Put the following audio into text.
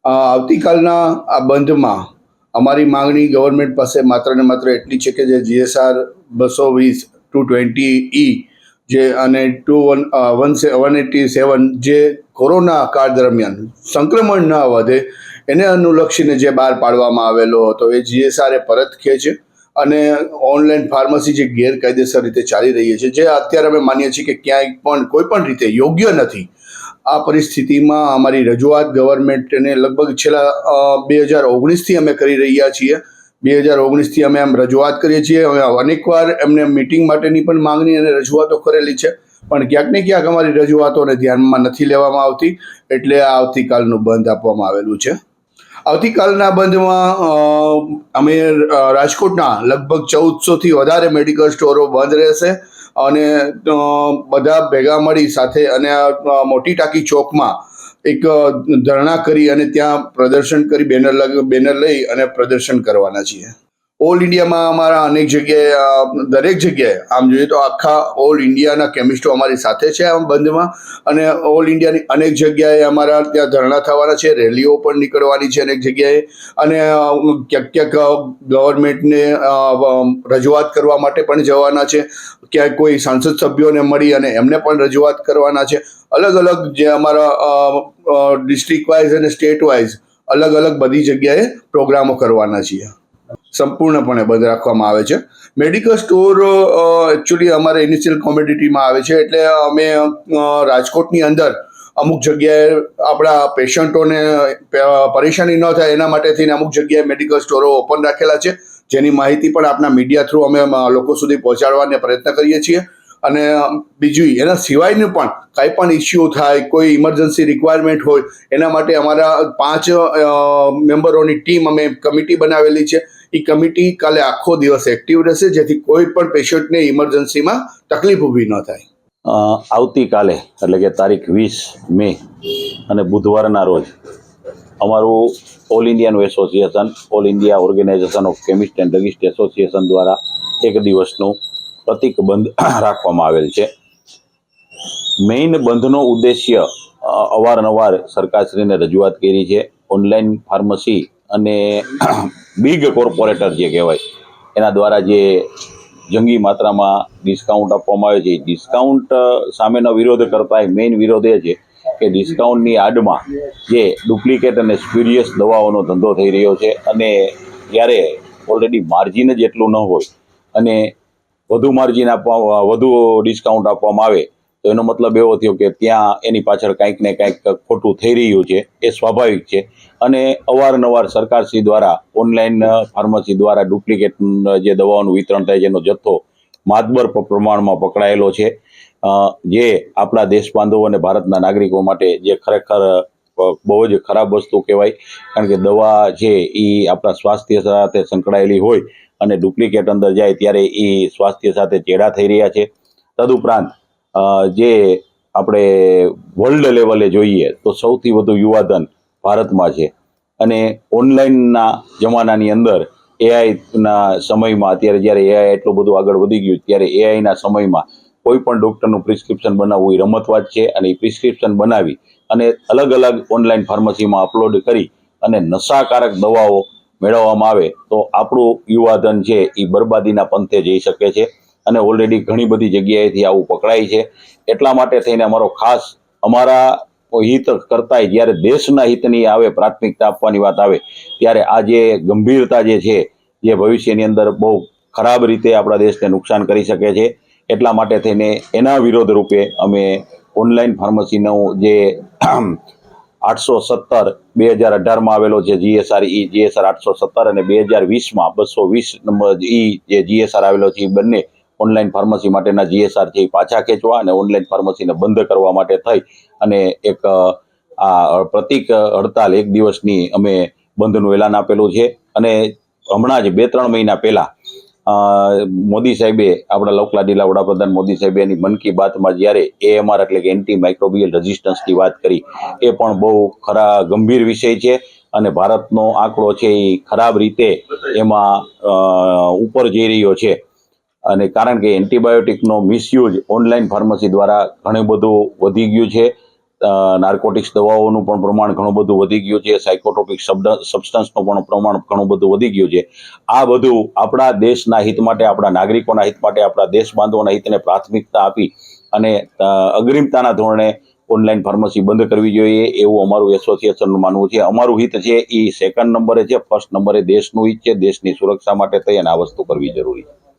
આવતીકાલના આ બંધમાં અમારી માંગણી ગવર્મેન્ટ પાસે માત્ર ને માત્ર એટલી છે કે જે GSR 220 220E જે અને 187 જે કોરોના કાળ દરમિયાન સંક્રમણ ન વધે એને અનુલક્ષીને જે બહાર પાડવામાં આવેલો હતો એ GSR એ પરત ખેંચે અને ઓનલાઈન ફાર્મસી જે ગેરકાયદેસર રીતે ચાલી રહી છે, જે અત્યારે અમે માનીએ છીએ કે ક્યાંય પણ કોઈ પણ રીતે યોગ્ય નથી. આ પરિસ્થિતિમાં અમારી રજૂઆત ગવર્મેન્ટને લગભગ છેલ્લા 2019થી અમે કરી રહ્યા છીએ. 2019થી અમે આમ રજૂઆત કરીએ છીએ. અમે અનેકવાર એમને મીટિંગ માટેની પણ માંગણી અને રજૂઆતો કરેલી છે, પણ ક્યાંક ને ક્યાંક અમારી રજૂઆતોને ધ્યાનમાં નથી લેવામાં આવતી. એટલે આ આવતીકાલનું બંધ આપવામાં આવેલું છે. આવતીકાલના બંધમાં અમે રાજકોટના લગભગ 1400થી વધારે મેડિકલ સ્ટોરો બંધ રહેશે અને બધા ભેગા મળી સાથે અને મોટી ટાંકી ચોકમાં એક ધરણા કરી અને ત્યાં પ્રદર્શન કરી બેનર લઈ અને પ્રદર્શન કરવાના છીએ. ઓલ ઇન્ડિયામાં અમારા અનેક જગ્યાએ દરેક જગ્યાએ આમ જોઈએ તો આખા ઓલ ઇન્ડિયાના કેમિસ્ટો અમારી સાથે છે આ બંધમાં અને ઓલ ઇન્ડિયાની અનેક જગ્યાએ અમારા ત્યાં ધરણા થવાના છે, રેલીઓ પણ નીકળવાની છે અનેક જગ્યાએ અને ક્યાંક ક્યાંક ગવર્મેન્ટને રજૂઆત કરવા માટે પણ જવાના છે. ક્યાંક કોઈ સાંસદ સભ્યોને મળી અને એમને પણ રજૂઆત કરવાના છે. અલગ અલગ જે અમારા ડિસ્ટ્રિક્ટ વાઇઝ અને સ્ટેટ વાઇઝ અલગ અલગ બધી જગ્યાએ પ્રોગ્રામો કરવાના છીએ. સંપૂર્ણપણે બંધ રાખવામાં આવે છે. મેડિકલ સ્ટોર એકચ્યુઅલી અમારે ઇનિશિયલ કોમોડિટીમાં આવે છે, એટલે અમે રાજકોટની અંદર અમુક જગ્યાએ આપણા પેશન્ટોને પરેશાની ન થાય એના માટે થઈને અમુક જગ્યાએ મેડિકલ સ્ટોરો ઓપન રાખેલા છે, જેની માહિતી પણ આપણા મીડિયા થ્રુ અમે લોકો સુધી પહોંચાડવાનો પ્રયત્ન કરીએ છીએ. અને બીજું એના સિવાયનું પણ કાંઈ પણ ઇસ્યુ થાય, કોઈ ઇમરજન્સી રિક્વાયરમેન્ટ હોય, એના માટે અમારા 5 મેમ્બરોની ટીમ અમે કમિટી બનાવેલી છે. એ કમિટી કાલે આખો દિવસ એક્ટિવ રહેશે, જેથી કોઈ પણ પેશન્ટને ઇમરજન્સીમાં તકલીફ ઊભી ન થાય. આવતીકાલે એટલે કે તારીખ 20 મે અને બુધવારના રોજ અમારું all Indian association, all India organisation of chemist and druggist association દ્વારા એક દિવસનું પ્રતિક બંધ રાખવામાં આવેલ છે. મેઇન બંધનો ઉદ્દેશ્ય અવારનવાર સરકારશ્રીને રજૂઆત કરી છે. ઓનલાઈન ફાર્મસી અને બિગ કોર્પોરેટર જે કહેવાય એના દ્વારા જે જંગી માત્રામાં ડિસ્કાઉન્ટ આપવામાં આવે છે, ડિસ્કાઉન્ટ સામેનો વિરોધ કરતા મેઇન વિરોધ એ છે કે ડિસ્કાઉન્ટની આડમાં જે ડુપ્લિકેટ અને સ્પ્યુરિયસ દવાઓનો ધંધો થઈ રહ્યો છે અને ત્યારે ઓલરેડી માર્જિન જ એટલું ન હોય અને વધુ માર્જિન વધુ ડિસ્કાઉન્ટ આપવામાં આવે તો એનો મતલબ એવો થયો કે ત્યાં એની પાછળ કંઈક ને કંઈક ખોટું થઈ રહ્યું છે. એ સ્વાભાવિક છે અને અવારનવાર સરકારશ્રી દ્વારા ઓનલાઈન ફાર્મસી દ્વારા ડુપ્લિકેટ જે દવાઓનું વિતરણ થાય છે એનો જથ્થો માતબર પ્રમાણમાં પકડાયેલો છે, જે આપણા દેશ બાંધવો અને ભારતના નાગરિકો માટે જે ખરેખર બહુ જ ખરાબ વસ્તુ કહેવાય. કારણ કે દવા છે એ આપણા સ્વાસ્થ્ય સાથે સંકળાયેલી હોય અને ડુપ્લિકેટ અંદર જાય ત્યારે એ સ્વાસ્થ્ય સાથે ચેડા થઈ રહ્યા છે. તદુપરાંત જે આપણે વર્લ્ડ લેવલે જોઈએ તો સૌથી વધુ યુવાધન ભારતમાં છે અને ઓનલાઈનના જમાનાની અંદર એઆઈના સમયમાં અત્યારે જ્યારે એઆઈ એટલું બધું આગળ વધી ગયું ત્યારે એઆઈના સમયમાં કોઈ પણ ડૉક્ટરનું પ્રિસ્ક્રિપ્શન બનાવવું એ રમતવાત છે અને એ પ્રિસ્ક્રિપ્શન બનાવી અને અલગ અલગ ઓનલાઈન ફાર્મસીમાં અપલોડ કરી અને નશાકારક દવાઓ મેળવવામાં આવે તો આપણું યુવાધન છે એ બરબાદીના પંથે જઈ શકે છે અને ઓલરેડી ઘણી બધી જગ્યાએથી આવું પકડાય છે. એટલા માટે થઈને અમારો ખાસ અમારા હિત કરતાંય જ્યારે દેશના હિતની આવે, પ્રાથમિકતા આપવાની વાત આવે ત્યારે આ જે ગંભીરતા જે છે જે ભવિષ્યની અંદર બહુ ખરાબ રીતે આપણા દેશને નુકસાન કરી શકે છે. એટલા માટે થઈને એના વિરોધ રૂપે અમે ઓનલાઈન ફાર્મસીનું જે 817 2018માં આવેલો છે GSR, એ GSR 817 અને 2020માં 220 નંબર જે GSR આવેલો છે એ બંને ઓનલાઈન ફાર્મસી માટેના GSR છે એ પાછા ખેંચવા અને ઓનલાઈન ફાર્મસીને બંધ કરવા માટે થઈ અને એક આ પ્રતિક હડતાલ એક દિવસની અમે બંધનું એલાન આપેલું છે. અને હમણાં જ 2-3 મહિના પહેલાં મોદી સાહેબે, આપણા લોકલાડીલા વડાપ્રધાન મોદી સાહેબે એની મન કી બાતમાં જ્યારે AMR એટલે કે એન્ટી માઇક્રોબિયલ રેઝિસ્ટન્સની વાત કરી, એ પણ બહુ ગંભીર વિષય છે અને ભારતનો આંકડો છે એ ખરાબ રીતે એમાં ઉપર જઈ રહ્યો છે. અને કારણ કે એન્ટીબાયોટિકનો મિસયુઝ ઓનલાઈન ફાર્મસી દ્વારા ઘણું બધું વધી ગયું છે નાર્કોટિક્સ દવાઓનું પણ પ્રમાણ ઘણું બધું વધી ગયું છે, સાયકોટ્રોપિક સબસ્ટન્સનું પણ પ્રમાણ ઘણું બધું વધી ગયું છે. આ બધું આપણા દેશના હિત માટે, આપણા નાગરિકોના હિત માટે, આપણા દેશ બાંધવોના હિતને પ્રાથમિકતા આપી અને અગ્રિમતાના ધોરણે ઓનલાઈન ફાર્મસી બંધ કરવી જોઈએ એવું અમારું એસોસિએશનનું માનવું છે. અમારું હિત છે એ સેકન્ડ નંબરે છે, ફર્સ્ટ નંબરે દેશનું હિત છે. દેશની સુરક્ષા માટે થઈ અને આ વસ્તુ કરવી જરૂરી છે.